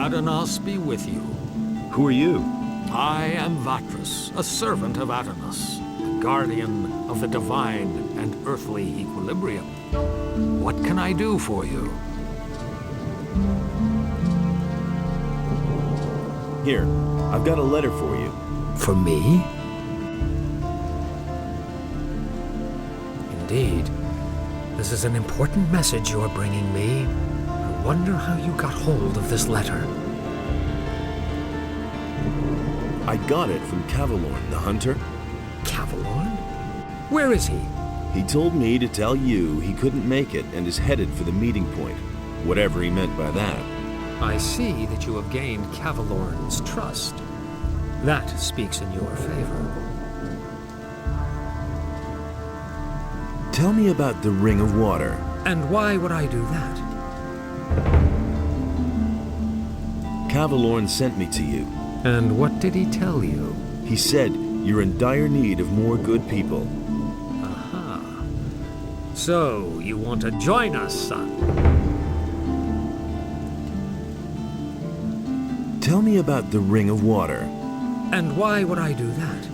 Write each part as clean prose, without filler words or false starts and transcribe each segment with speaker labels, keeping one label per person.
Speaker 1: Adanos be with you.
Speaker 2: Who are you?
Speaker 1: I am Vatras, a servant of Adanos, the guardian of the divine and earthly equilibrium. What can I do for you?
Speaker 2: Here, I've got a letter for you.
Speaker 1: For me? Indeed. This is an important message you're bringing me. I wonder how you got hold of this letter.
Speaker 2: I got it from Cavalorn, the hunter.
Speaker 1: Cavalorn? Where is he?
Speaker 2: He told me to tell you he couldn't make it and is headed for the meeting point. Whatever he meant by that.
Speaker 1: I see that you have gained Cavalorn's trust. That speaks in your favor.
Speaker 2: Tell me about the Ring of Water.
Speaker 1: And why would I do that?
Speaker 2: Cavalorn sent me to you.
Speaker 1: And what did he tell you?
Speaker 2: He said you're in dire need of more good people.
Speaker 1: Aha. So, you want to join us, son?
Speaker 2: Tell me about the Ring of Water.
Speaker 1: And why would I do that?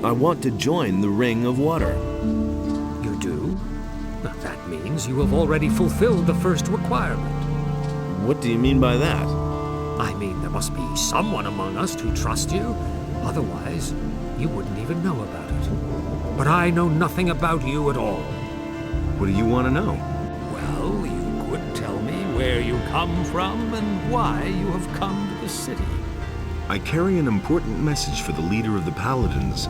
Speaker 2: I want to join the Ring of Water.
Speaker 1: You do? That means you have already fulfilled the first requirement.
Speaker 2: What do you mean by that?
Speaker 1: I mean, there must be someone among us to trust you. Otherwise, you wouldn't even know about it. But I know nothing about you at all.
Speaker 2: What do you want to know?
Speaker 1: Well, you could tell me where you come from and why you have come to the city.
Speaker 2: I carry an important message for the leader of the Paladins.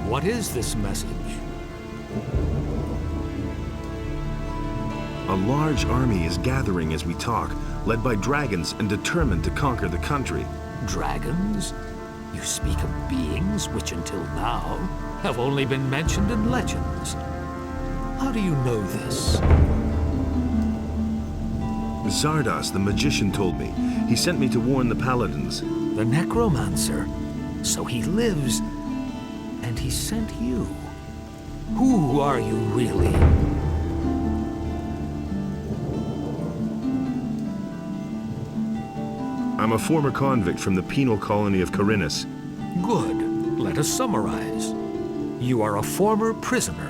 Speaker 1: What is this message?
Speaker 2: A large army is gathering as we talk, led by dragons and determined to conquer the country.
Speaker 1: Dragons? You speak of beings which until now have only been mentioned in legends. How do you know this?
Speaker 2: Zardas, the magician, told me. He sent me to warn the Paladins.
Speaker 1: The necromancer? So he lives, and he sent you. Who are you really?
Speaker 2: I'm a former convict from the penal colony of Khorinis.
Speaker 1: Good. Let us summarize. You are a former prisoner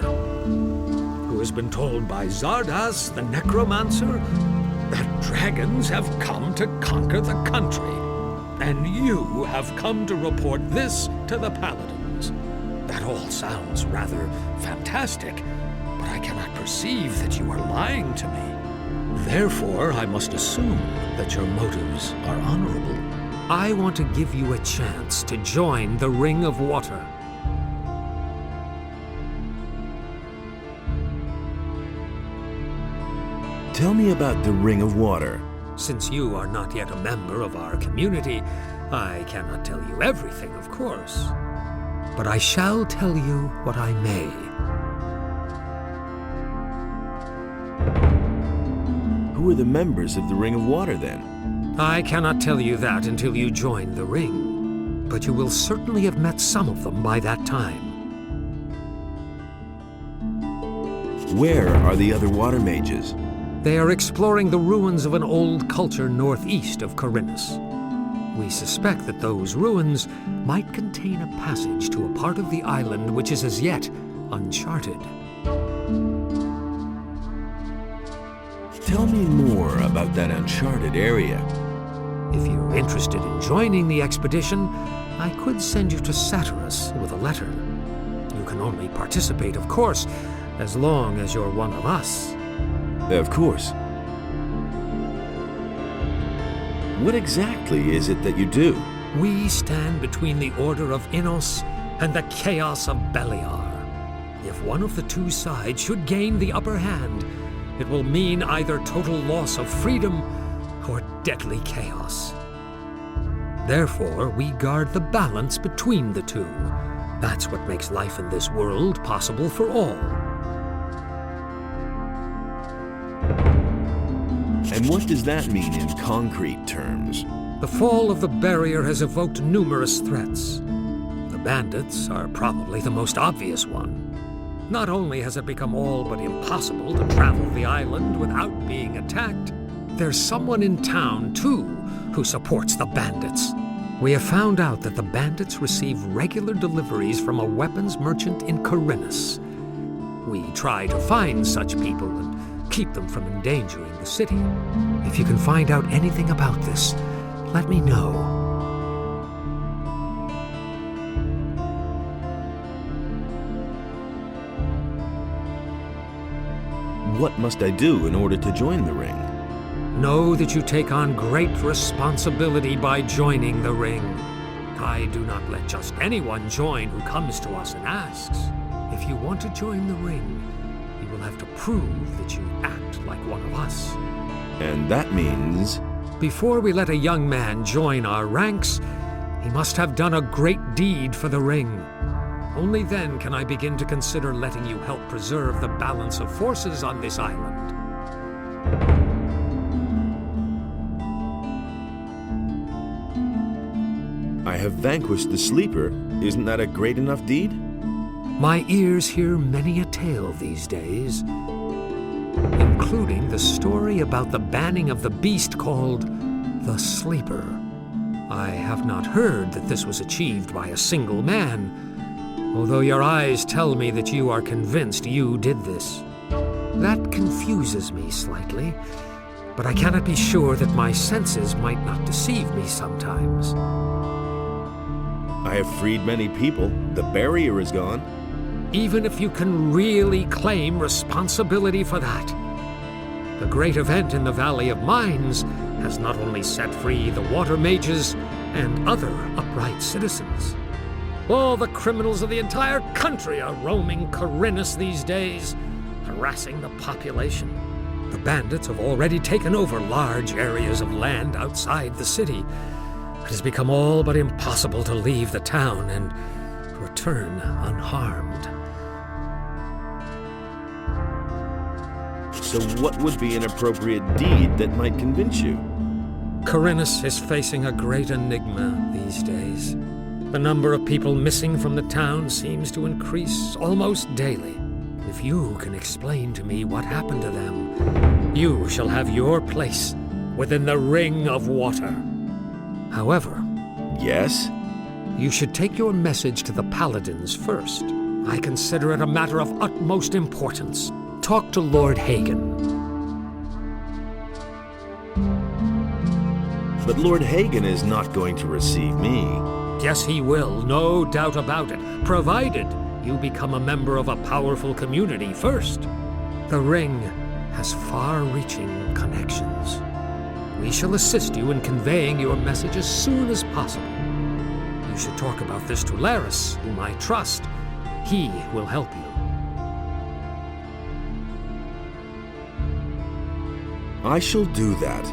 Speaker 1: who has been told by Zardas, the necromancer, that dragons have come to conquer the country. And you have come to report this to the Paladins. That all sounds rather fantastic, but I cannot perceive that you are lying to me. Therefore, I must assume that your motives are honorable. I want to give you a chance to join the Ring of Water.
Speaker 2: Tell me about the Ring of Water.
Speaker 1: Since you are not yet a member of our community, I cannot tell you everything, of course. But I shall tell you what I may.
Speaker 2: Who are the members of the Ring of Water, then?
Speaker 1: I cannot tell you that until you join the ring. But you will certainly have met some of them by that time.
Speaker 2: Where are the other water mages?
Speaker 1: They are exploring the ruins of an old culture northeast of Khorinis. We suspect that those ruins might contain a passage to a part of the island which is as yet uncharted.
Speaker 2: Tell me more about that uncharted area.
Speaker 1: If you're interested in joining the expedition, I could send you to Satyrus with a letter. You can only participate, of course, as long as you're one of us.
Speaker 2: Of course. What exactly is it that you do?
Speaker 1: We stand between the Order of Innos and the chaos of Beliar. If one of the two sides should gain the upper hand, it will mean either total loss of freedom or deadly chaos. Therefore, we guard the balance between the two. That's what makes life in this world possible for all.
Speaker 2: And what does that mean in concrete terms?
Speaker 1: The fall of the barrier has evoked numerous threats. The bandits are probably the most obvious one. Not only has it become all but impossible to travel the island without being attacked, there's someone in town, too, who supports the bandits. We have found out that the bandits receive regular deliveries from a weapons merchant in Khorinis. We try to find such people and keep them from endangering the city. If you can find out anything about this, let me know.
Speaker 2: What must I do in order to join the ring?
Speaker 1: Know that you take on great responsibility by joining the ring. I do not let just anyone join who comes to us and asks. If you want to join the ring, you will have to prove that you act like one of us.
Speaker 2: And that means...
Speaker 1: Before we let a young man join our ranks, he must have done a great deed for the ring. Only then can I begin to consider letting you help preserve the balance of forces on this island.
Speaker 2: I have vanquished the Sleeper. Isn't that a great enough deed?
Speaker 1: My ears hear many a tale these days, including the story about the banning of the beast called the Sleeper. I have not heard that this was achieved by a single man, although your eyes tell me that you are convinced you did this. That confuses me slightly, but I cannot be sure that my senses might not deceive me sometimes.
Speaker 2: I have freed many people. The barrier is gone.
Speaker 1: Even if you can really claim responsibility for that. The great event in the Valley of Mines has not only set free the water mages and other upright citizens. All the criminals of the entire country are roaming Khorinis these days, harassing the population. The bandits have already taken over large areas of land outside the city. It has become all but impossible to leave the town and return unharmed.
Speaker 2: So what would be an appropriate deed that might convince you?
Speaker 1: Khorinis is facing a great enigma these days. The number of people missing from the town seems to increase almost daily. If you can explain to me what happened to them, you shall have your place within the Ring of Water. However...
Speaker 2: Yes?
Speaker 1: You should take your message to the Paladins first. I consider it a matter of utmost importance. Talk to Lord Hagen.
Speaker 2: But Lord Hagen is not going to receive me.
Speaker 1: Yes, he will, no doubt about it, provided you become a member of a powerful community first. The Ring has far-reaching connections. We shall assist you in conveying your message as soon as possible. You should talk about this to Laris, whom I trust. He will help you.
Speaker 2: I shall do that.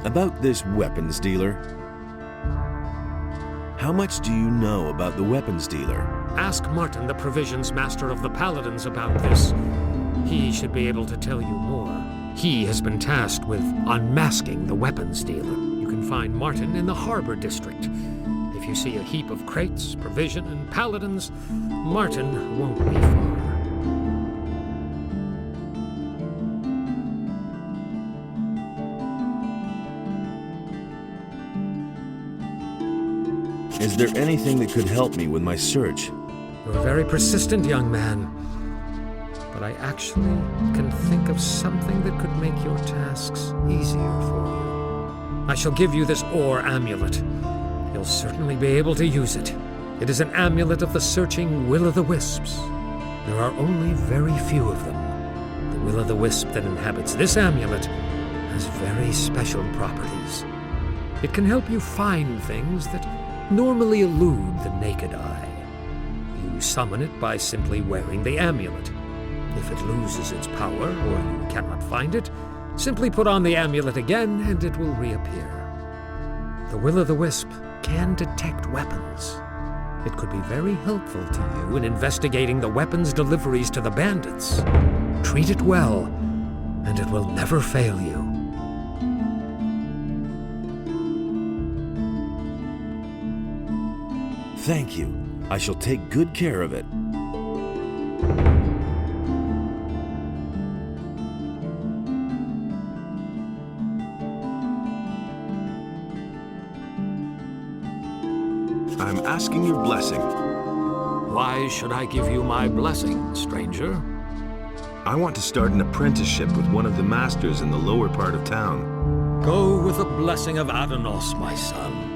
Speaker 2: About this weapons dealer. How much do you know about the weapons dealer?
Speaker 1: Ask Martin, the provisions master of the Paladins, about this. He should be able to tell you more. He has been tasked with unmasking the weapons dealer. You can find Martin in the Harbor District. If you see a heap of crates, provision, and paladins, Martin won't be far.
Speaker 2: Is there anything that could help me with my search?
Speaker 1: You're a very persistent young man. But I actually can think of something that could make your tasks easier for you. I shall give you this ore amulet. You'll certainly be able to use it. It is an amulet of the searching Will-o'-the-Wisps. There are only very few of them. The Will-o'-the-Wisp that inhabits this amulet has very special properties. It can help you find things that normally elude the naked eye. You summon it by simply wearing the amulet. If it loses its power, or you cannot find it, simply put on the amulet again and it will reappear. The Will-o'-the-Wisp can detect weapons. It could be very helpful to you in investigating the weapons deliveries to the bandits. Treat it well, and it will never fail you.
Speaker 2: Thank you. I shall take good care of it. I'm asking your blessing.
Speaker 1: Why should I give you my blessing, stranger?
Speaker 2: I want to start an apprenticeship with one of the masters in the lower part of town.
Speaker 1: Go with the blessing of Adanos, my son.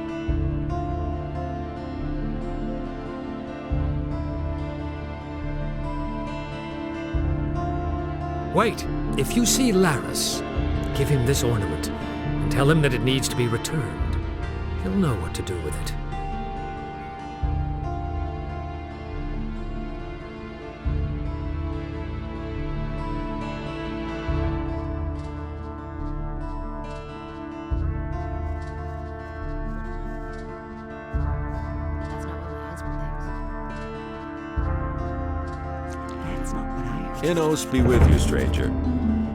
Speaker 1: Wait, if you see Laris, give him this ornament and tell him that it needs to be returned. He'll know what to do with it.
Speaker 3: Inos be with you, stranger.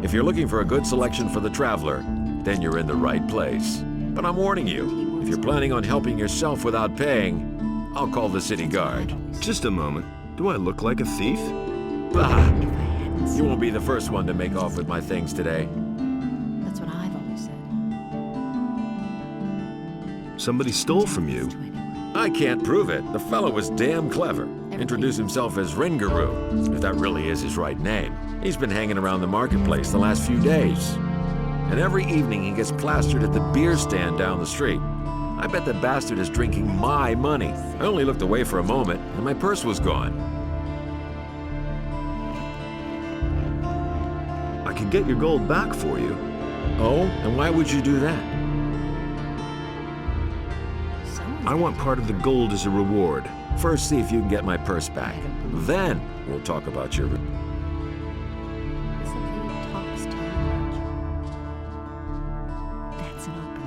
Speaker 3: If you're looking for a good selection for the traveler, then you're in the right place. But I'm warning you, if you're planning on helping yourself without paying, I'll call the city guard.
Speaker 2: Just a moment. Do I look like a thief?
Speaker 3: Bah! You won't be the first one to make off with my things today.
Speaker 4: That's what I've always said.
Speaker 2: Somebody stole from you.
Speaker 3: I can't prove it. The fellow was damn clever. Introduced himself as Ringaroo, if that really is his right name. He's been hanging around the marketplace the last few days. And every evening he gets plastered at the beer stand down the street. I bet the bastard is drinking my money. I only looked away for a moment, and my purse was gone.
Speaker 2: I could get your gold back for you.
Speaker 3: Oh? And why would you do that?
Speaker 2: I want part of the gold as a reward.
Speaker 3: First, see if you can get my purse back. Then, we'll talk about your...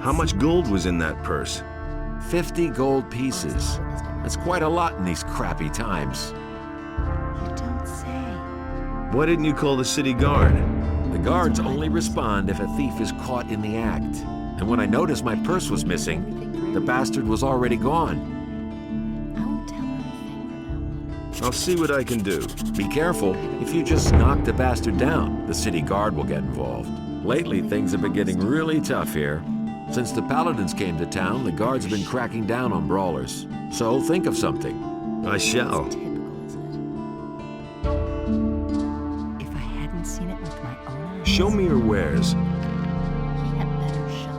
Speaker 2: How much gold was in that purse?
Speaker 3: 50 gold pieces. That's quite a lot in these crappy times.
Speaker 4: You don't say.
Speaker 2: Why didn't you call the city guard?
Speaker 3: The guards only respond if a thief is caught in the act. And when I noticed my purse was missing, the bastard was already gone.
Speaker 4: I won't tell her anything from now on.
Speaker 2: I'll see what I can do.
Speaker 3: Be careful. If you just knock the bastard down, the city guard will get involved. Lately, things have been getting really tough here. Since the paladins came to town, the guards have been cracking down on brawlers. So think of something.
Speaker 2: I shall.
Speaker 4: It's typical, isn't it? If I hadn't seen it with my own eyes...
Speaker 2: Show me your wares.
Speaker 4: He had better shut up.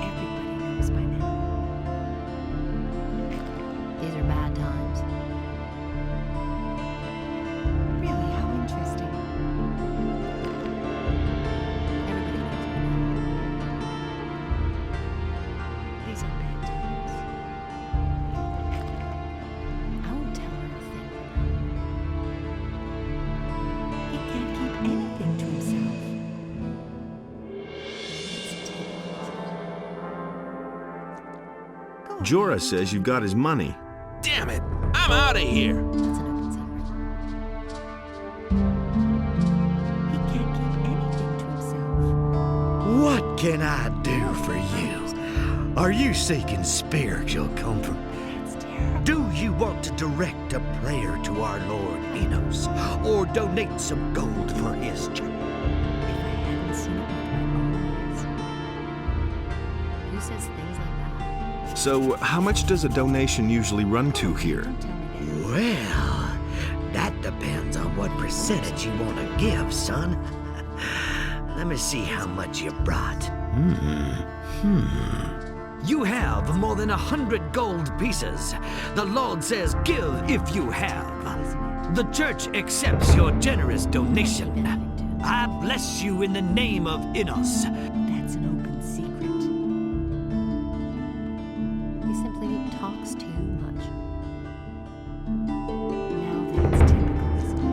Speaker 4: Everybody knows by now. These are bad times. Really, how interesting. Everybody knows by now. These are bad times. I won't tell her a thing from now on. He can't keep anything to himself. It's typical, isn't it? Go on.
Speaker 2: Jorah says you've got his money.
Speaker 3: Damn it! I'm out of here!
Speaker 4: That's an open secret. He can't keep anything to himself.
Speaker 5: What can I do for you? Are you seeking spiritual comfort?
Speaker 4: That's terrible.
Speaker 5: Do you want to direct a prayer to our Lord Enos, or donate some gold for his church?
Speaker 4: If I hadn't seen it with my own eyes. Who says things like that?
Speaker 2: So, how much does a donation usually run to here?
Speaker 4: Don't tell me that.
Speaker 5: Well, that depends on what percentage you want to give, son. Let me see how much you brought. You have more than 100 gold pieces. The Lord says give if you have. The church accepts your generous donation. I bless you in the name of Enos.
Speaker 4: That's an open secret. He simply talks too much. Now that's typical, isn't it?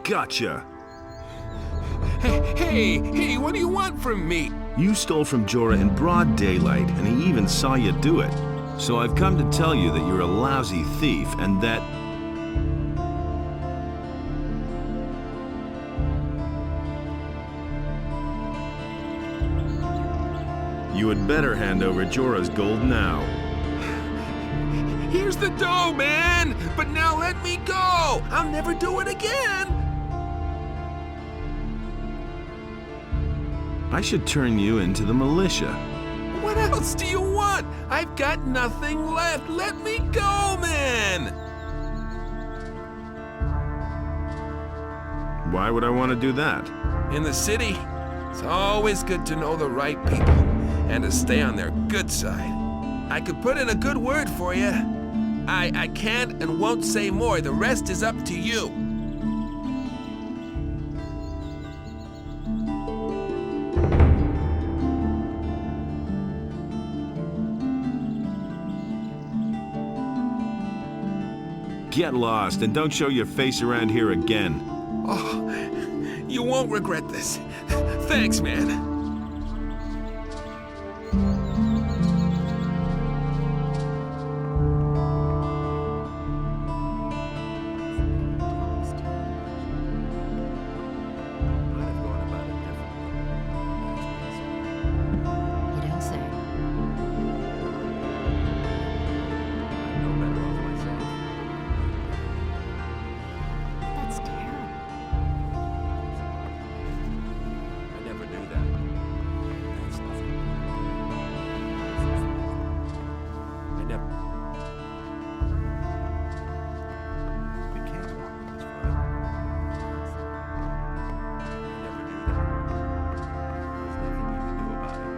Speaker 2: Gotcha!
Speaker 6: Hey, what do you want from me?
Speaker 2: You stole from Jorah in broad daylight, and he even saw you do it. So I've come to tell you that you're a lousy thief, and that... You had better hand over Jorah's gold now.
Speaker 6: Here's the dough, man! But now let me go! I'll never do it again!
Speaker 2: I should turn you into the militia.
Speaker 6: What else do you want? I've got nothing left. Let me go, man!
Speaker 2: Why would I want to do that?
Speaker 6: In the city, it's always good to know the right people and to stay on their good side. I could put in a good word for you. I can't and won't say more. The rest is up to you.
Speaker 2: Get lost and don't show your face around here again.
Speaker 6: Oh, you won't regret this. Thanks, man.
Speaker 4: You don't say. That's terrible.
Speaker 3: I never knew that. That's nothing. I never. We can't walk with this forever. I never knew that. There's nothing you can do about it.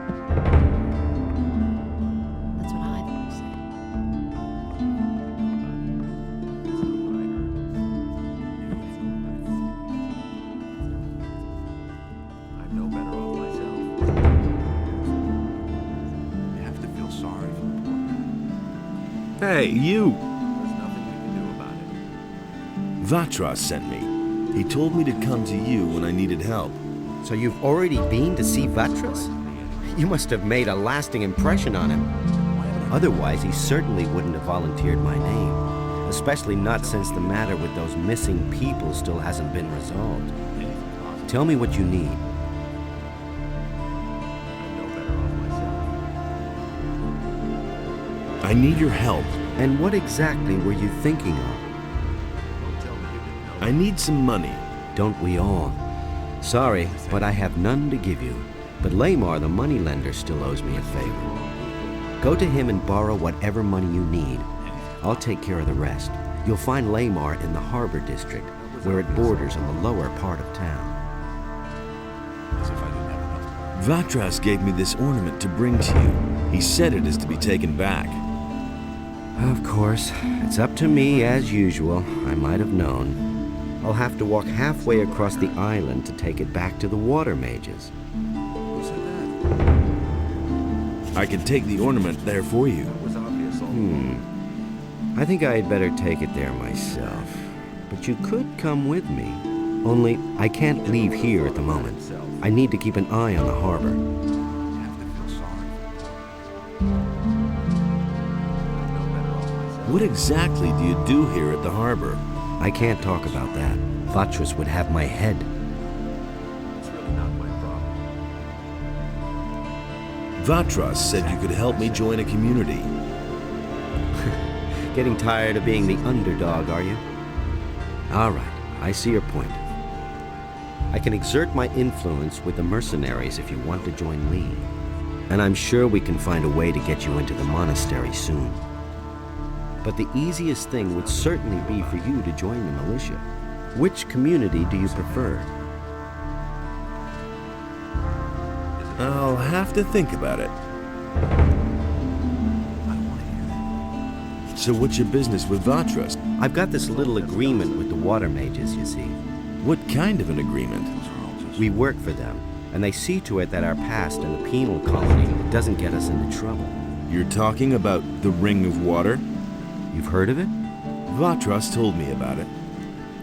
Speaker 4: That's what I've always said.
Speaker 3: That's not what I heard. I'm no better off myself. You have to feel sorry for the poor guy.
Speaker 2: Hey, you!
Speaker 3: There's nothing you can do about it.
Speaker 2: Vatras sent me. He told me to come to you when I needed help.
Speaker 7: So you've already been to see Vatras? You must have made a lasting impression on him. Otherwise, he certainly wouldn't have volunteered my name. Especially not since the matter with those missing people still hasn't been resolved. Tell me what you need.
Speaker 3: I'm no better off myself.
Speaker 2: I need your help.
Speaker 7: And what exactly were you thinking of?
Speaker 3: Don't tell me you didn't know.
Speaker 2: I need some money.
Speaker 7: Don't we all? Sorry, but I have none to give you. But Lamar, the moneylender, still owes me a favor. Go to him and borrow whatever money you need. I'll take care of the rest. You'll find Lamar in the Harbor District, where it borders on the lower part of town.
Speaker 3: As if I didn't have enough.
Speaker 2: Vatras gave me this ornament to bring to you. He said it is to be taken back.
Speaker 7: Of course, it's up to me as usual. I might have known. I'll have to walk halfway across the island to take it back to the water mages.
Speaker 3: Who said that?
Speaker 2: I can take the ornament there for you.
Speaker 3: That was obvious all along.
Speaker 7: I think I'd better take it there myself. But you could come with me. Only, I can't leave here at the moment. I need to keep an eye on the harbor.
Speaker 3: You have to feel sorry for the poor. I'm no better off myself.
Speaker 2: What exactly do you do here at the harbor?
Speaker 7: I can't talk about that. Vatras would have my head.
Speaker 3: It's really not my problem.
Speaker 2: Vatras said you could help me join a community.
Speaker 7: Getting tired of being the underdog, are you? All right, I see your point. I can exert my influence with the mercenaries if you want to join Lee. And I'm sure we can find a way to get you into the monastery soon. But the easiest thing would certainly be for you to join the militia. Which community do you prefer?
Speaker 2: I'll have to think about it. So what's your business with Vatras?
Speaker 7: I've got this little agreement with the water mages, you see.
Speaker 2: What kind of an agreement?
Speaker 7: We work for them, and they see to it that our past in the penal colony doesn't get us into trouble.
Speaker 2: You're talking about the Ring of Water?
Speaker 7: You've heard of it?
Speaker 2: Vatras told me about it.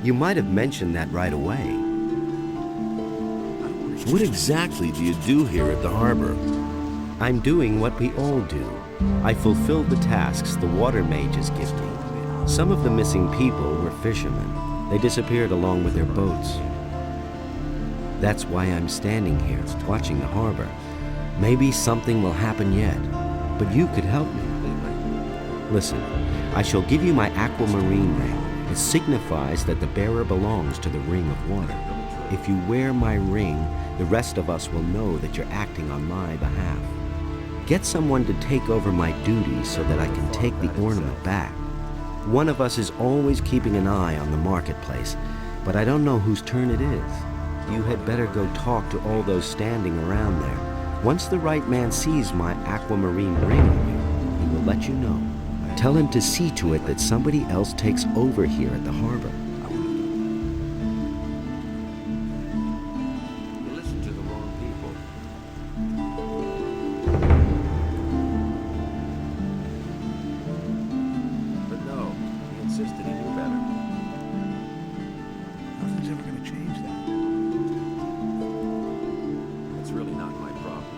Speaker 7: You might have mentioned that right away.
Speaker 2: What exactly do you do here at the harbor?
Speaker 7: I'm doing what we all do. I fulfilled the tasks the water mages give me. Some of the missing people were fishermen. They disappeared along with their boats. That's why I'm standing here, watching the harbor. Maybe something will happen yet, but you could help me. Listen, I shall give you my Aquamarine Ring. It signifies that the bearer belongs to the Ring of Water. If you wear my ring, the rest of us will know that you're acting on my behalf. Get someone to take over my duties so that I can take the ornament back. One of us is always keeping an eye on the marketplace, but I don't know whose turn it is. You had better go talk to all those standing around there. Once the right man sees my Aquamarine Ring on you, he will let you know. Tell him to see to it that somebody else takes over here at the harbor.
Speaker 3: You listen to the wrong people. But no, he insisted he knew better.
Speaker 8: Nothing's ever going to change that.
Speaker 3: It's really not my problem.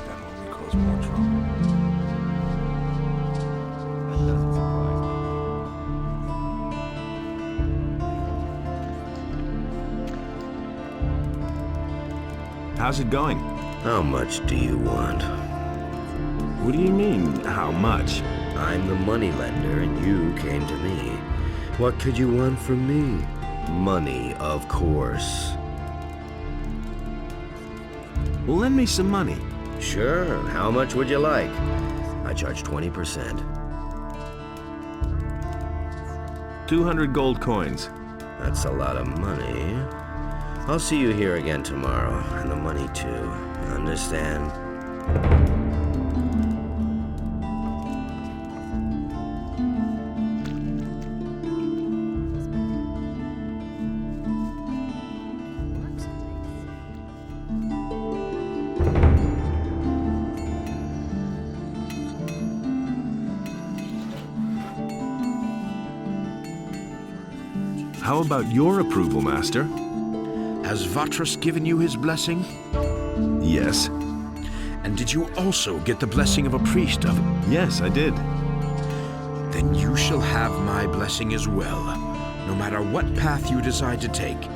Speaker 8: That'll only cause more trouble.
Speaker 3: That doesn't surprise me.
Speaker 2: How's it going?
Speaker 7: How much do you want?
Speaker 2: What do you mean, how much?
Speaker 7: I'm the moneylender and you came to me. What could you want from me? Money, of course.
Speaker 2: Well, lend me some money.
Speaker 7: Sure, how much would you like? I charge 20%.
Speaker 2: 200 gold coins.
Speaker 7: That's a lot of money. I'll see you here again tomorrow, and the money too. Understand?
Speaker 2: How about your approval, Master?
Speaker 8: Has Vatras given you his blessing?
Speaker 2: Yes.
Speaker 8: And did you also get the blessing of a priest of...
Speaker 2: Yes, I did.
Speaker 8: Then you shall have my blessing as well. No matter what path you decide to take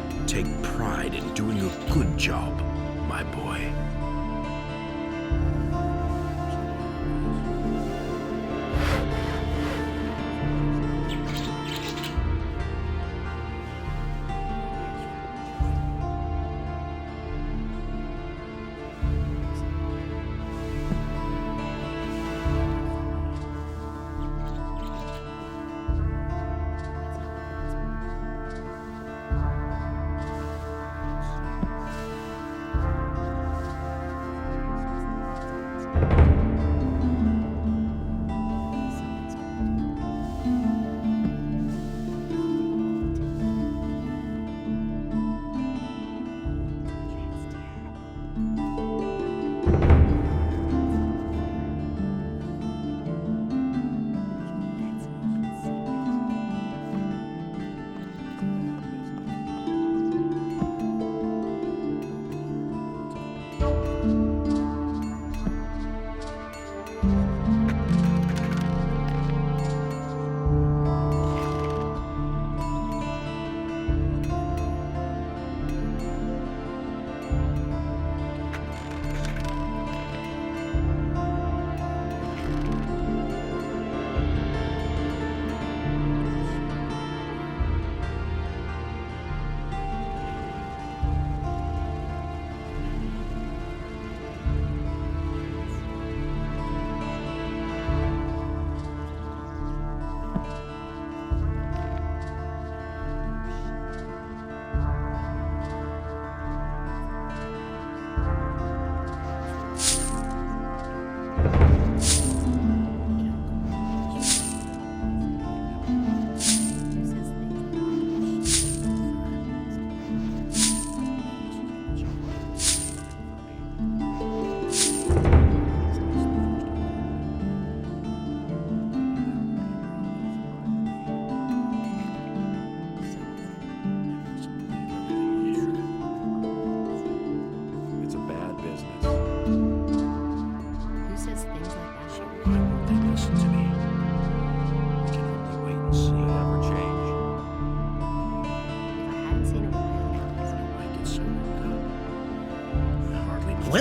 Speaker 8: pride in doing a good job, my boy.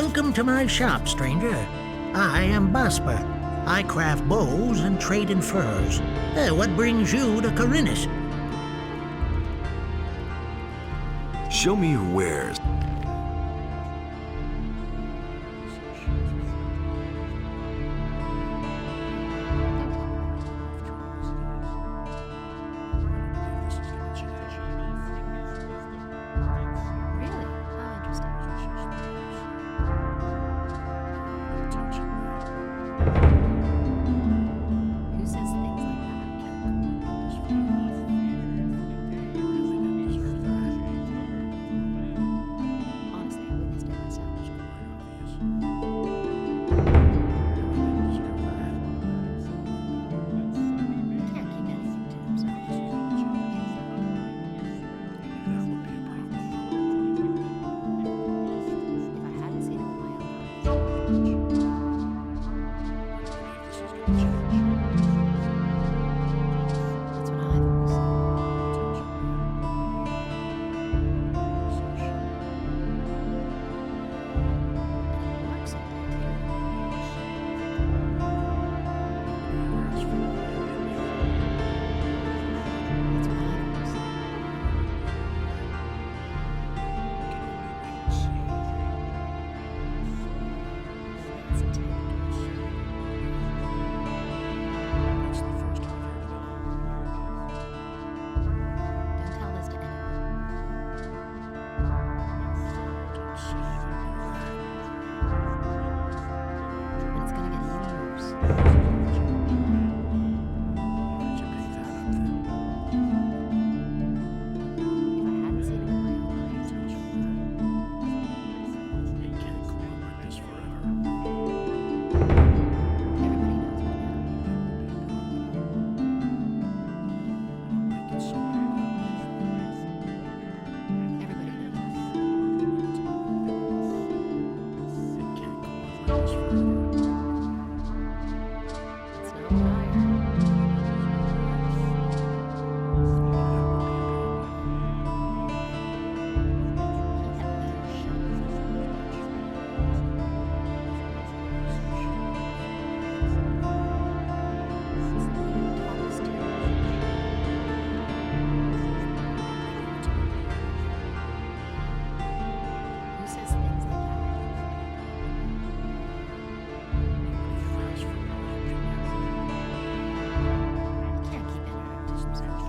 Speaker 9: Welcome to my shop, stranger. I am Basper. I craft bows and trade in furs. What brings you to Khorinis?
Speaker 2: Show me your wares.
Speaker 4: Really? How interesting. Who says things like that? Honestly, I witnessed it myself. He can't keep anything to himself. If I hadn't seen it with my own eyes. That's what I've always said. And it works That's what I've always said. It's Don't tell this to anyone. And it's gonna get even worse. If I hadn't seen it with my own eyes. Everybody knows by now. Everybody knows. It's not what I heard. He had better Who says things like that? He can't keep anything to himself.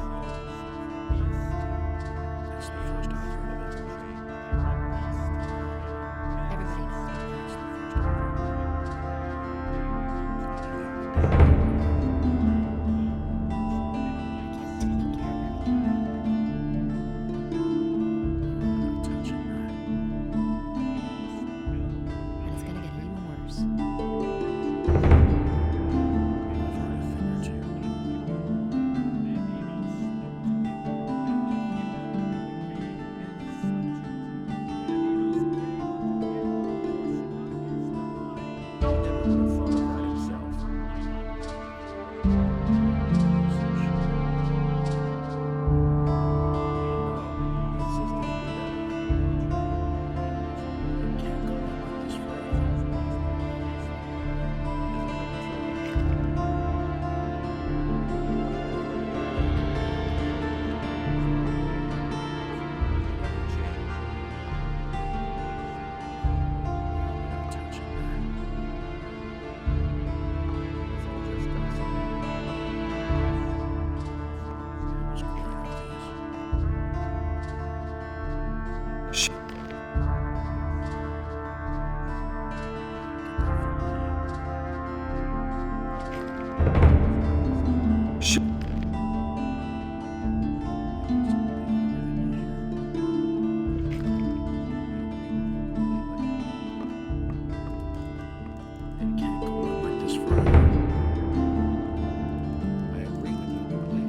Speaker 4: Everybody knows. I can't take care of everything. And it's gonna get even worse.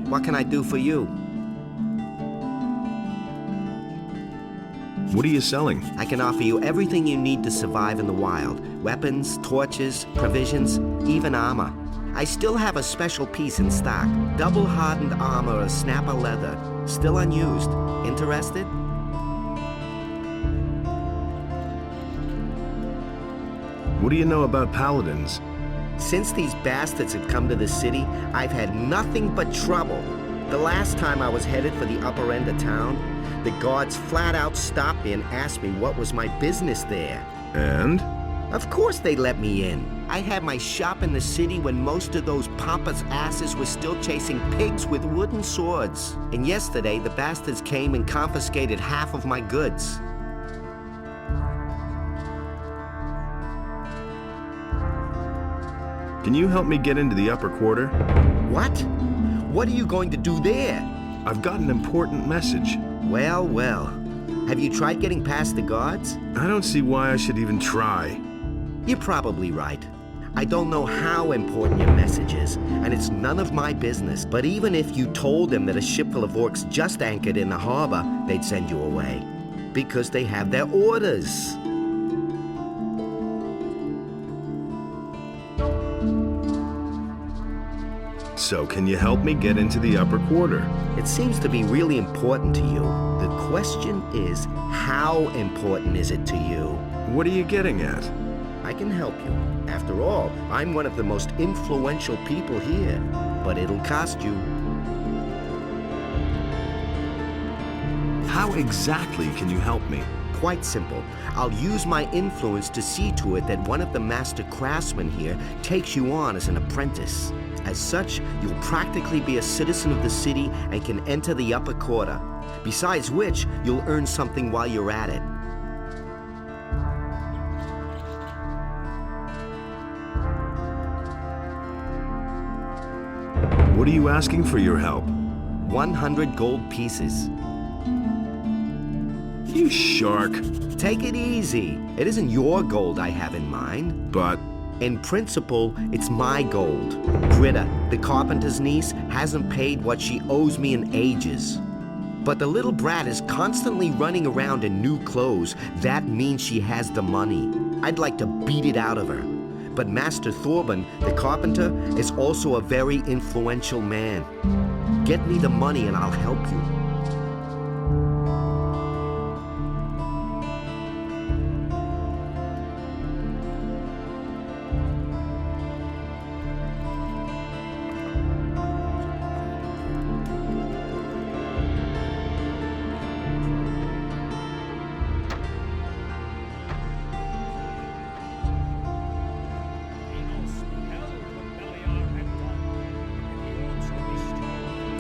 Speaker 7: What can I do for you?
Speaker 2: What are you selling?
Speaker 7: I can offer you everything you need to survive in the wild. Weapons, torches, provisions, even armor. I still have a special piece in stock. Double hardened armor of snapper leather. Still unused. Interested?
Speaker 2: What do you know about paladins?
Speaker 7: Since these bastards have come to the city, I've had nothing but trouble. The last time I was headed for the upper end of town, the guards flat out stopped me and asked me what was my business there.
Speaker 2: And?
Speaker 7: Of course they let me in. I had my shop in the city when most of those pompous asses were still chasing pigs with wooden swords. And yesterday, the bastards came and confiscated half of my goods.
Speaker 2: Can you help me get into the upper quarter?
Speaker 7: What? What are you going to do there?
Speaker 2: I've got an important message.
Speaker 7: Well, well. Have you tried getting past the guards?
Speaker 2: I don't see why I should even try.
Speaker 7: You're probably right. I don't know how important your message is, and it's none of my business. But even if you told them that a ship full of orcs just anchored in the harbor, they'd send you away. Because they have their orders.
Speaker 2: So can you help me get into the upper quarter?
Speaker 7: It seems to be really important to you. The question is, how important is it to you?
Speaker 2: What are you getting at?
Speaker 7: I can help you. After all, I'm one of the most influential people here. But it'll cost you.
Speaker 2: How exactly can you help me?
Speaker 7: Quite simple. I'll use my influence to see to it that one of the master craftsmen here takes you on as an apprentice. As such, you'll practically be a citizen of the city and can enter the upper quarter. Besides which, you'll earn something while you're at it.
Speaker 2: What are you asking for your help?
Speaker 7: 100 gold pieces.
Speaker 2: You shark.
Speaker 7: Take it easy. It isn't your gold I have in mind.
Speaker 2: But
Speaker 7: in principle, it's my gold. Greta, the carpenter's niece, hasn't paid what she owes me in ages. But the little brat is constantly running around in new clothes. That means she has the money. I'd like to beat it out of her. But Master Thorben, the carpenter, is also a very influential man. Get me the money and I'll help you.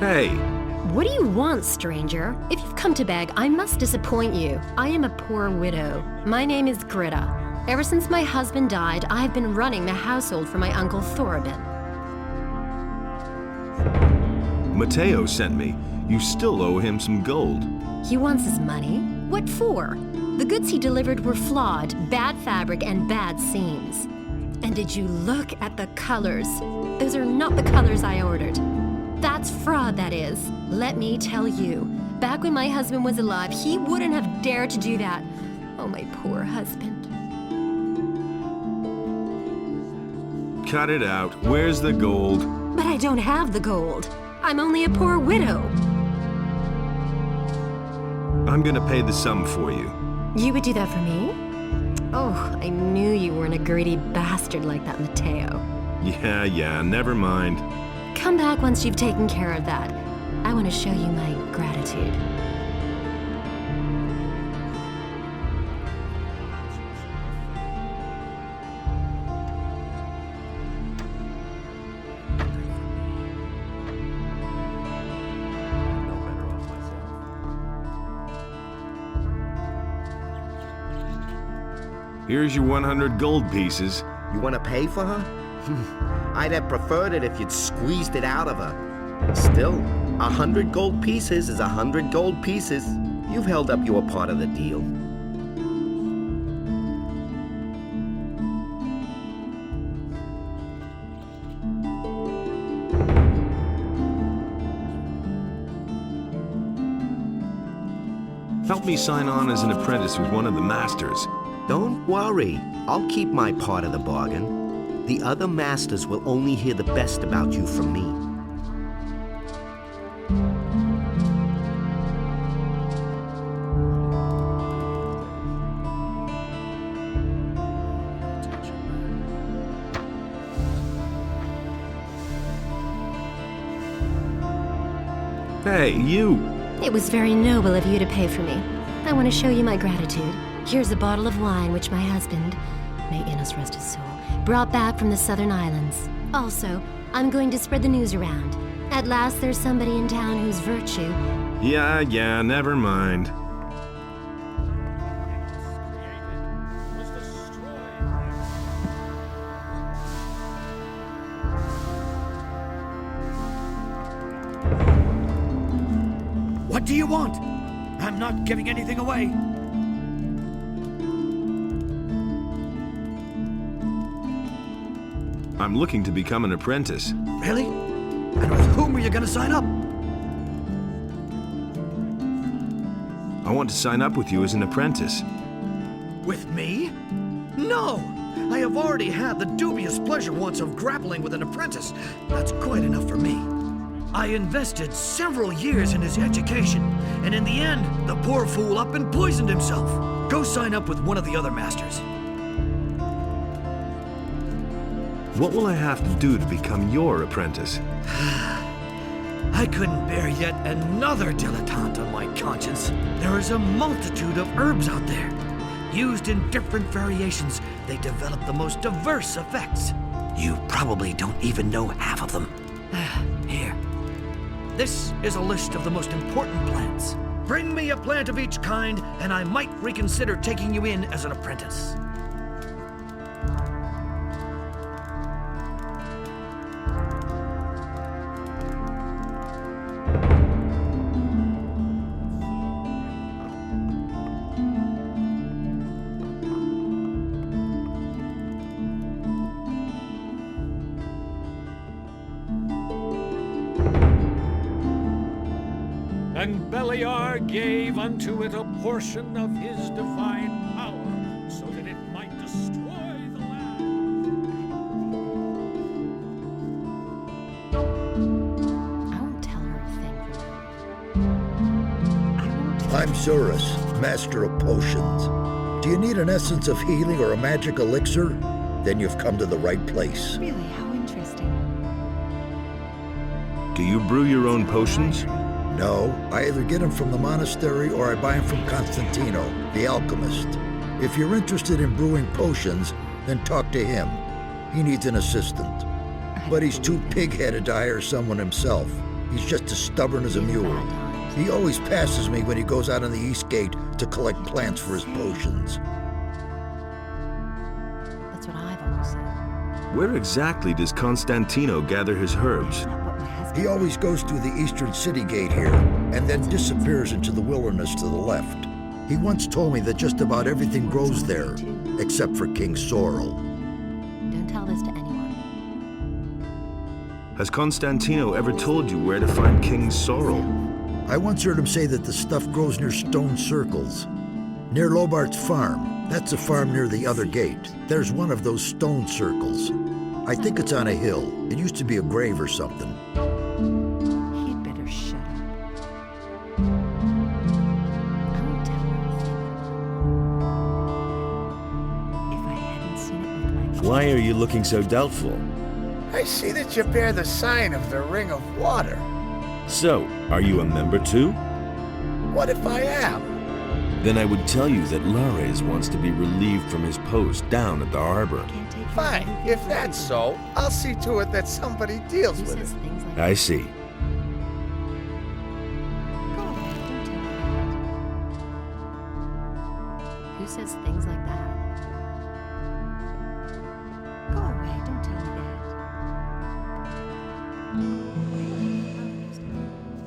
Speaker 2: hey,
Speaker 4: What do you want, stranger? If you've come to beg, I must disappoint you. I am a poor widow. My name is Greta. Ever since my husband died, I have been running the household for my uncle Thorben.
Speaker 2: Mateo sent me. You still owe him some gold.
Speaker 4: He wants his money? What for? The goods he delivered were flawed, bad fabric, and bad seams. And did you look at the colors? Those are not the colors I ordered. That's fraud, that is. Let me tell you, back when my husband was alive, he wouldn't have dared to do that. Oh, my poor husband.
Speaker 2: Cut it out. Where's the gold?
Speaker 4: But I don't have the gold. I'm only a poor widow.
Speaker 2: I'm gonna pay the sum for you.
Speaker 4: You would do that for me? Oh, I knew you weren't a greedy bastard like that, Mateo.
Speaker 2: Yeah, never mind.
Speaker 4: Come back once you've taken care of that. I want to show you my gratitude.
Speaker 2: Here's your 100 gold pieces.
Speaker 7: You want to pay for her? I'd have preferred it if you'd squeezed it out of her. Still, 100 gold pieces is 100 gold pieces. You've held up your part of the deal.
Speaker 2: Help me sign on as an apprentice with one of the masters.
Speaker 7: Don't worry. I'll keep my part of the bargain. The other masters will only hear the best about you from me.
Speaker 2: Hey, you!
Speaker 4: It was very noble of you to pay for me. I want to show you my gratitude. Here's a bottle of wine which my husband, may Innes rest his soul, brought back from the southern islands. Also, I'm going to spread the news around. At last there's somebody in town whose virtue...
Speaker 2: Yeah, never mind.
Speaker 5: What do you want? I'm not giving anything away.
Speaker 2: I'm looking to become an apprentice.
Speaker 5: Really? And with whom are you going to sign up?
Speaker 2: I want to sign up with you as an apprentice.
Speaker 5: With me? No! I have already had the dubious pleasure once of grappling with an apprentice. That's quite enough for me. I invested several years in his education, and in the end, the poor fool up and poisoned himself. Go sign up with one of the other masters.
Speaker 2: What will I have to do to become your apprentice?
Speaker 5: I couldn't bear yet another dilettante on my conscience. There is a multitude of herbs out there. Used in different variations, they develop the most diverse effects. You probably don't even know half of them. Here. This is a list of the most important plants. Bring me a plant of each kind, and I might reconsider taking you in as an apprentice.
Speaker 1: And Beliar gave unto it a portion of his divine power, so that it might destroy the land.
Speaker 4: I won't tell her a thing.
Speaker 10: I'm Zurus, Master of Potions. Do you need an essence of healing or a magic elixir? Then you've come to the right place.
Speaker 4: Really, how interesting.
Speaker 2: Do you brew your own potions?
Speaker 10: No, I either get them from the monastery or I buy them from Constantino, the alchemist. If you're interested in brewing potions, then talk to him. He needs an assistant. But he's too pig-headed to hire someone himself. He's just as stubborn as a mule. He always passes me when he goes out on the east gate to collect plants for his potions.
Speaker 4: That's what I've always said.
Speaker 2: Where exactly does Constantino gather his herbs?
Speaker 10: He always goes through the eastern city gate here, and then disappears into the wilderness to the left. He once told me that just about everything grows there, except for King Sorrel.
Speaker 4: Don't tell this to anyone.
Speaker 2: Has Constantino ever told you where to find King Sorrel?
Speaker 10: I once heard him say that the stuff grows near stone circles. Near Lobart's farm. That's a farm near the other gate. There's one of those stone circles. I think it's on a hill. It used to be a grave or something.
Speaker 4: He'd better shut up. I won't tell her a thing. If I hadn't seen it with my...
Speaker 11: Why are you looking so doubtful?
Speaker 12: I see that you bear the sign of the Ring of Water.
Speaker 11: So, are you a member too?
Speaker 12: What if I am?
Speaker 11: Then I would tell you that Lares wants to be relieved from his post down at the harbor.
Speaker 12: Fine. If that's so, I'll see to it that somebody deals with it.
Speaker 11: I see.
Speaker 4: Who says things like that? Go away, don't tell me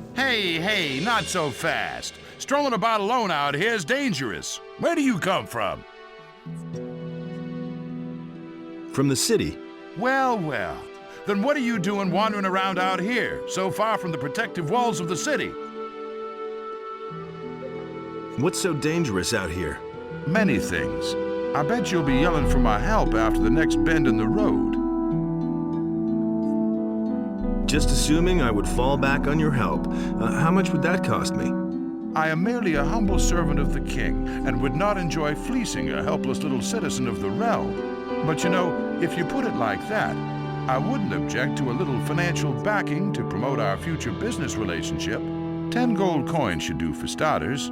Speaker 4: that.
Speaker 13: Hey, not so fast. Strolling about alone out here is dangerous. Where do you come from?
Speaker 2: From the city.
Speaker 13: Well. Then what are you doing wandering around out here, so far from the protective walls of the city?
Speaker 2: What's so dangerous out here?
Speaker 13: Many things. I bet you'll be yelling for my help after the next bend in the road.
Speaker 2: Just assuming I would fall back on your help. How much would that cost me?
Speaker 13: I am merely a humble servant of the king, and would not enjoy fleecing a helpless little citizen of the realm. But you know, if you put it like that, I wouldn't object to a little financial backing to promote our future business relationship. 10 gold coins should do for starters.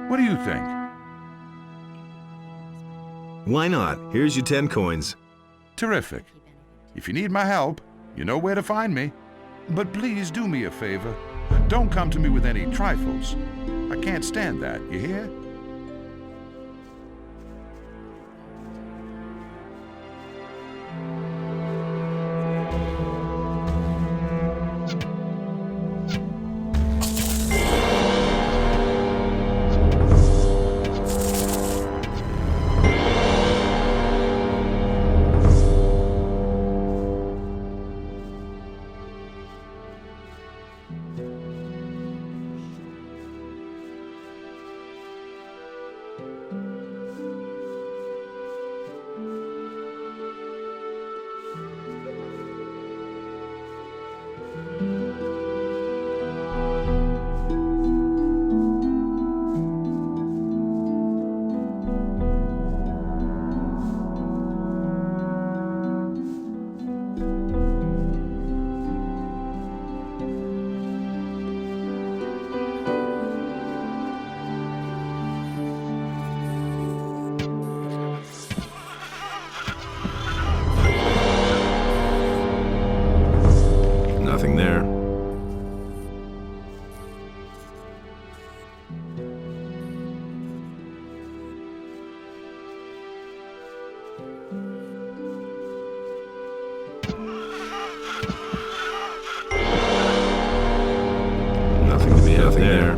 Speaker 13: What do you think?
Speaker 2: Why not? Here's your 10 coins.
Speaker 13: Terrific. If you need my help, you know where to find me. But please do me a favor. Don't come to me with any trifles. I can't stand that, you hear?
Speaker 2: Nothing there. Nothing to be out there.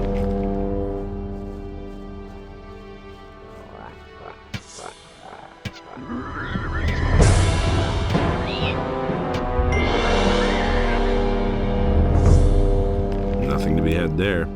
Speaker 2: Nothing to be had there.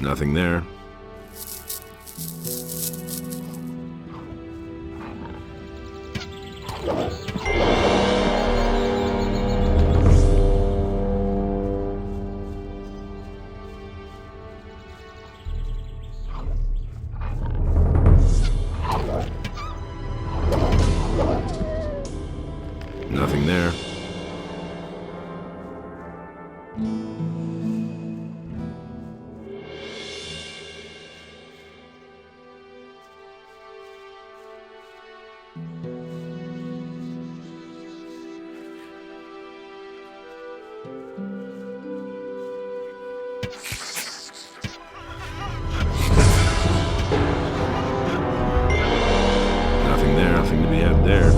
Speaker 2: Nothing there. Nothing to be had there.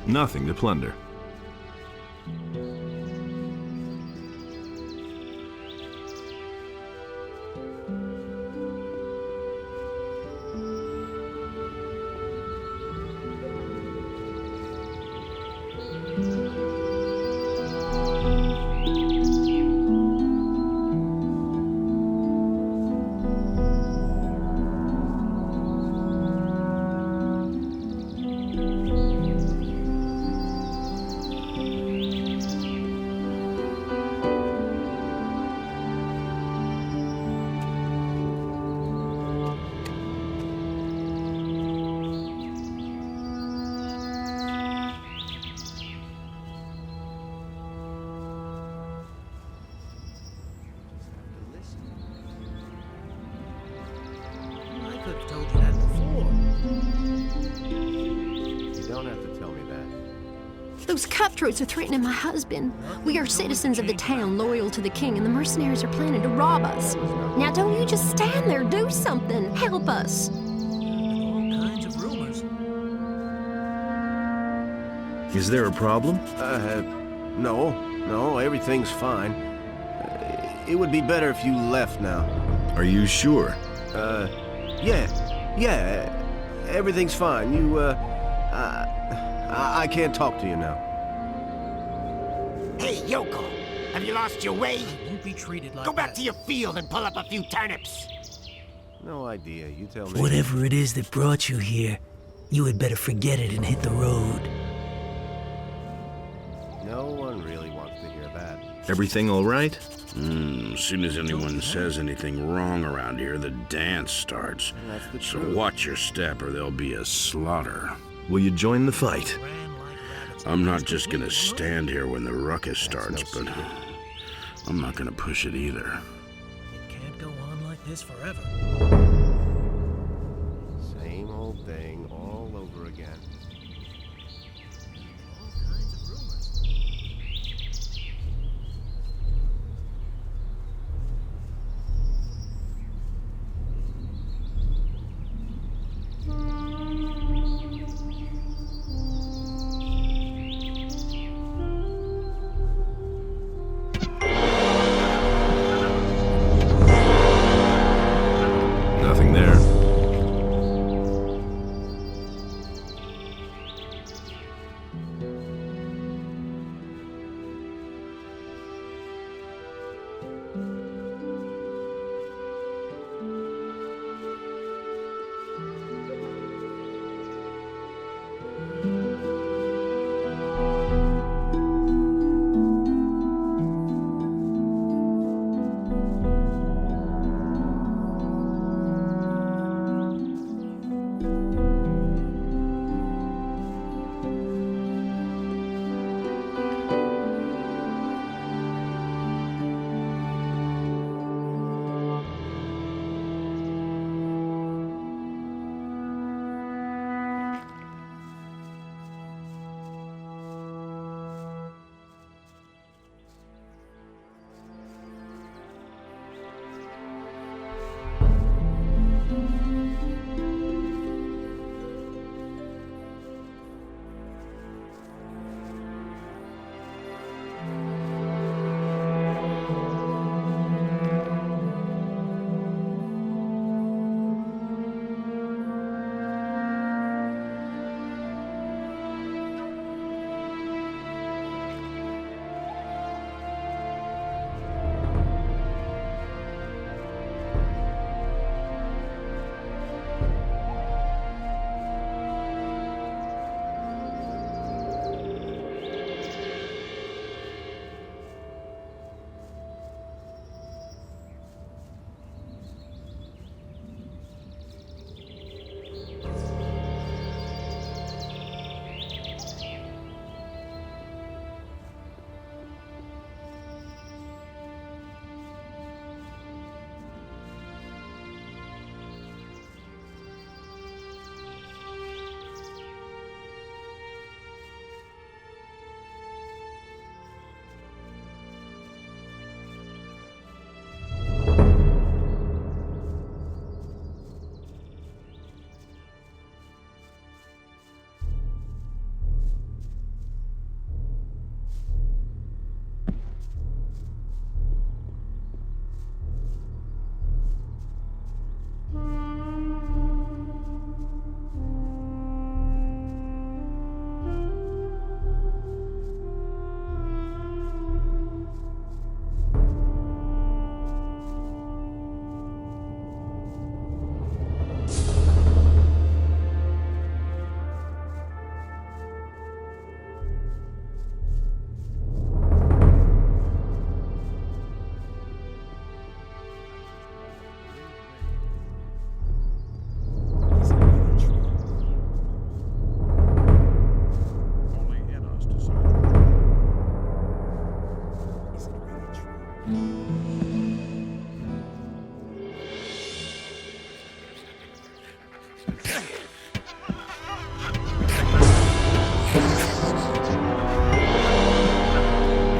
Speaker 2: Nothing to plunder.
Speaker 9: I could have told you that before.
Speaker 7: You don't have to tell me that.
Speaker 4: Those cutthroats are threatening my husband. We are citizens of the town, loyal to the king, and the mercenaries are planning to rob us. Now don't you just stand there, do something. Help us.
Speaker 9: All kinds of rumors.
Speaker 2: Is there a problem?
Speaker 7: No, everything's fine. It would be better if you left now.
Speaker 2: Are you sure?
Speaker 7: Yeah, everything's fine. I can't talk to you now.
Speaker 12: Hey, Yoko, have you lost your way?
Speaker 9: Won't be treated like
Speaker 12: Go back
Speaker 9: that.
Speaker 12: to your field and pull up a few turnips.
Speaker 7: No idea, you tell me.
Speaker 5: Whatever it is that brought you here, you had better forget it and hit the road.
Speaker 7: No one really wants to hear that.
Speaker 2: Everything all right?
Speaker 8: As soon as anyone says anything wrong around here, the dance starts.
Speaker 7: That's the
Speaker 8: So
Speaker 7: truth.
Speaker 8: watch your step or there'll be a slaughter.
Speaker 2: Will you join the fight?
Speaker 8: I'm not just gonna stand here when the ruckus starts, but I'm not gonna push it either.
Speaker 9: It can't go on like this forever.
Speaker 7: Same old thing all over again.
Speaker 9: All kinds of rumors.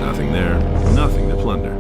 Speaker 2: Nothing there. Nothing to plunder.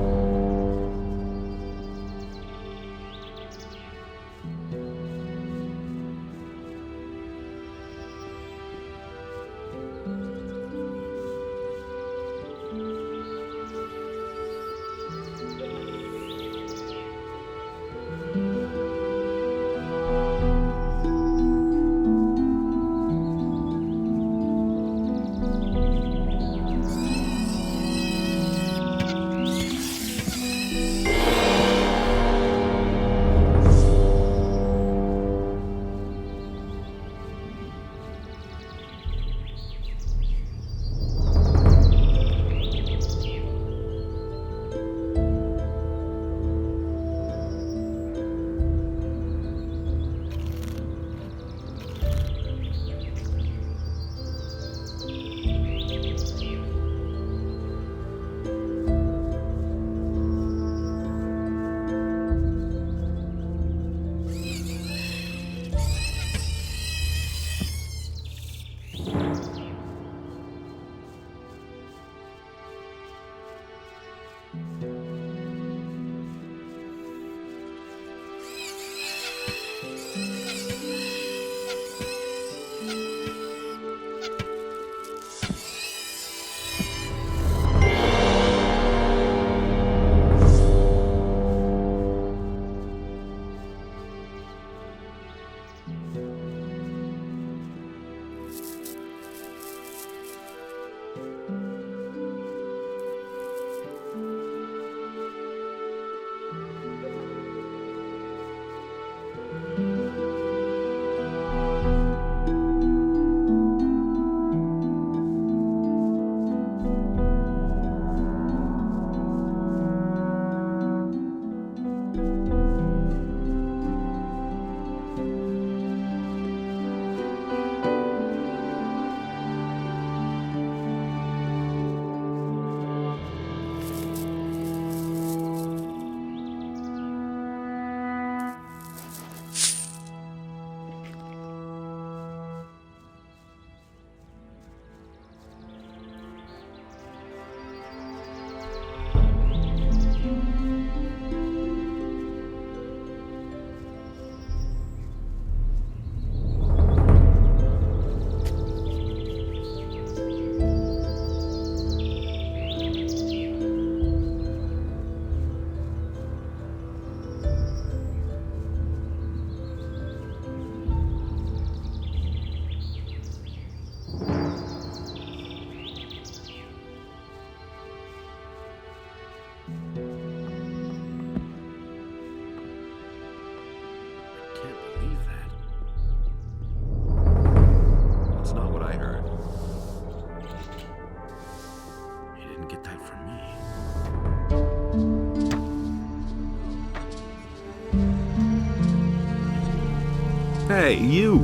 Speaker 2: Hey, you!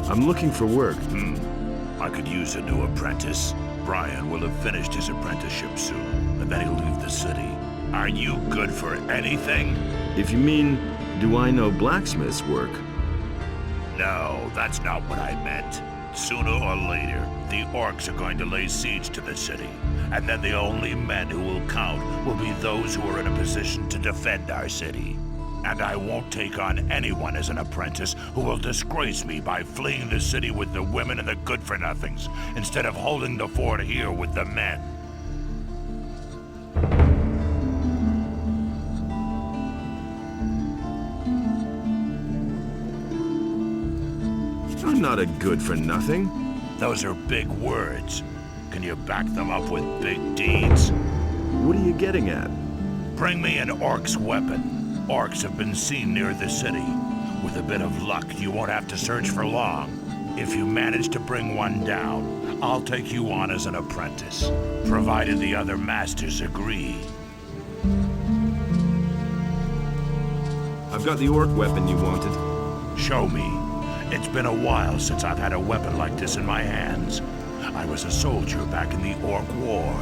Speaker 2: I'm looking for work.
Speaker 14: I could use a new apprentice. Brian will have finished his apprenticeship soon, and then he'll leave the city. Are you good for anything?
Speaker 2: If you mean, do I know blacksmith's work?
Speaker 14: No, that's not what I meant. Sooner or later, the orcs are going to lay siege to the city, and then the only men who will count will be those who are in a position to defend our city. And I won't take on anyone as an apprentice who will disgrace me by fleeing the city with the women and the good-for-nothings, instead of holding the fort here with the men.
Speaker 2: I'm not a good-for-nothing.
Speaker 14: Those are big words. Can you back them up with big deeds?
Speaker 2: What are you getting at?
Speaker 14: Bring me an orc's weapon. Orcs have been seen near the city. With a bit of luck, you won't have to search for long. If you manage to bring one down, I'll take you on as an apprentice, provided the other masters agree.
Speaker 2: I've got the orc weapon you wanted.
Speaker 14: Show me. It's been a while since I've had a weapon like this in my hands. I was a soldier back in the Orc War.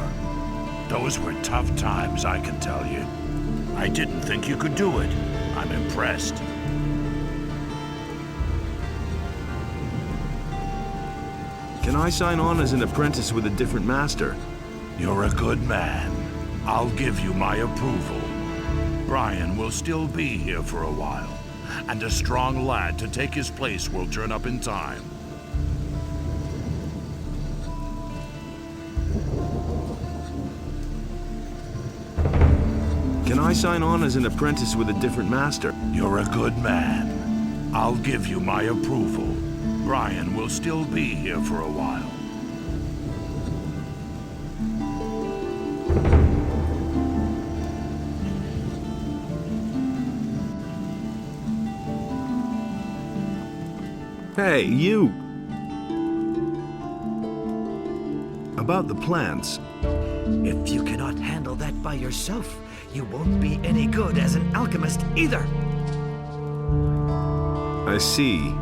Speaker 14: Those were tough times, I can tell you. I didn't think you could do it. I'm impressed.
Speaker 2: Can I sign on as an apprentice with a different master?
Speaker 14: You're a good man. I'll give you my approval. Brian will still be here for a while, and a strong lad to take his place will turn up in time.
Speaker 2: Can I sign on as an apprentice with a different master?
Speaker 14: You're a good man. I'll give you my approval. Brian will still be here for a while.
Speaker 2: Hey, you! About the plants.
Speaker 5: If you cannot handle that by yourself, you won't be any good as an alchemist either.
Speaker 2: I see.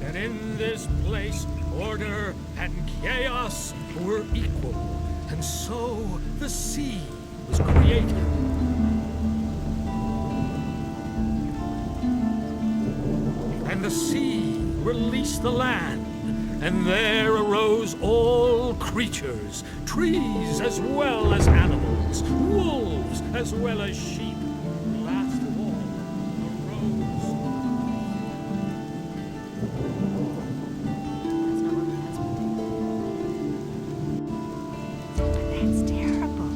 Speaker 1: And in this place, order and chaos were equal, and so the sea was created. And the sea released the land, and there arose all creatures, trees as well as animals, wolves as well as sheep. Last of all arose...
Speaker 15: That's terrible.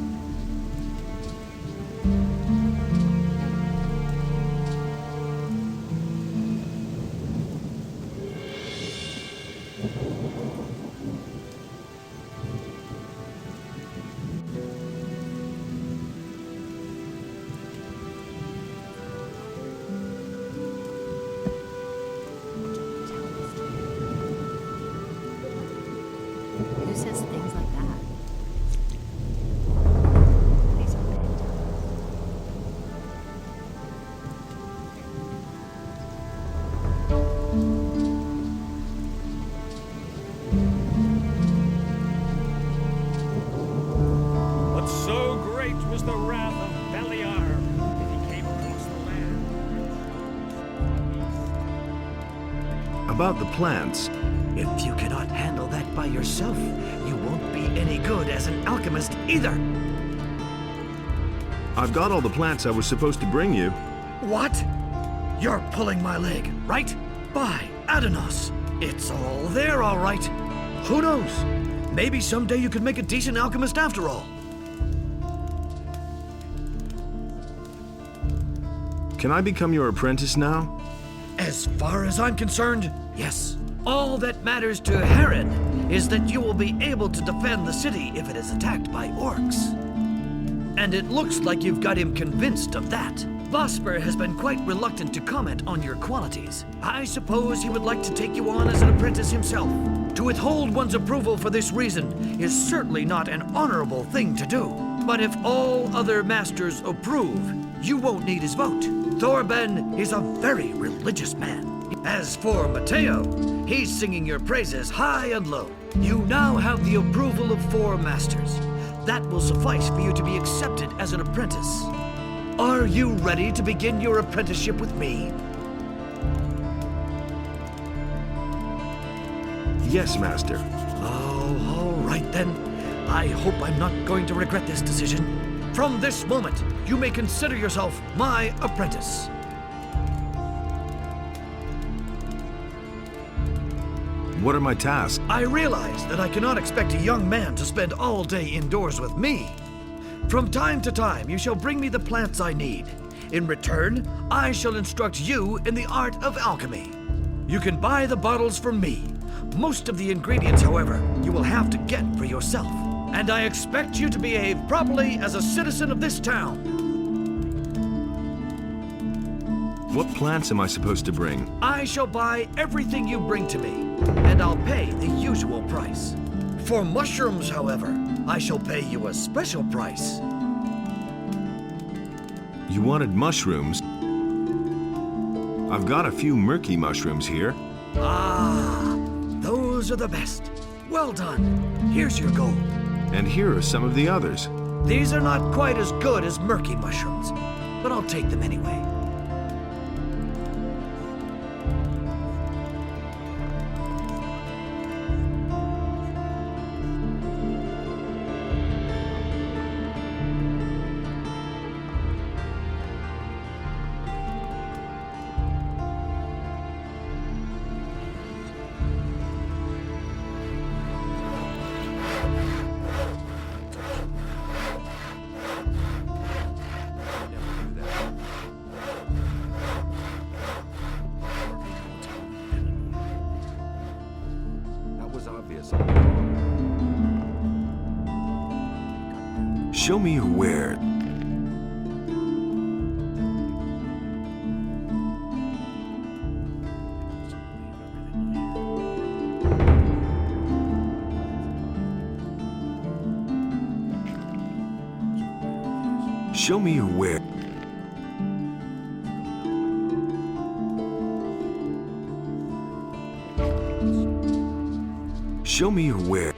Speaker 4: Who says things like that? These are bad
Speaker 1: But so great was the wrath of Beliar that he came across the land.
Speaker 2: About the plants.
Speaker 5: If you cannot handle that by yourself, you won't be any good as an alchemist either.
Speaker 2: I've got all the plants I was supposed to bring you.
Speaker 5: What? You're pulling my leg, right? By Adonos. It's all there, all right. Who knows? Maybe someday you could make a decent alchemist after all.
Speaker 2: Can I become your apprentice now?
Speaker 5: As far as I'm concerned, yes. All that matters to Herod is that you will be able to defend the city if it is attacked by orcs. And it looks like you've got him convinced of that. Vosper has been quite reluctant to comment on your qualities. I suppose he would like to take you on as an apprentice himself. To withhold one's approval for this reason is certainly not an honorable thing to do. But if all other masters approve, you won't need his vote. Thorben is a very religious man. As for Matteo, he's singing your praises high and low. You now have the approval of 4 masters. That will suffice for you to be accepted as an apprentice. Are you ready to begin your apprenticeship with me?
Speaker 2: Yes, Master.
Speaker 5: Oh, all right then. I hope I'm not going to regret this decision. From this moment, you may consider yourself my apprentice.
Speaker 2: What are my tasks?
Speaker 5: I realize that I cannot expect a young man to spend all day indoors with me. From time to time, you shall bring me the plants I need. In return, I shall instruct you in the art of alchemy. You can buy the bottles from me, Most of the ingredients, however, you will have to get for yourself. And I expect you to behave properly as a citizen of this town.
Speaker 2: What plants am I supposed to bring?
Speaker 5: I shall buy everything you bring to me, and I'll pay the usual price. For mushrooms, however, I shall pay you a special price.
Speaker 2: You wanted mushrooms? I've got a few murky mushrooms here.
Speaker 5: Ah, those are the best. Well done. Here's your gold.
Speaker 2: And here are some of the others.
Speaker 5: These are not quite as good as murky mushrooms, but I'll take them anyway.
Speaker 2: Show me your where. Show me your where. Show me your where.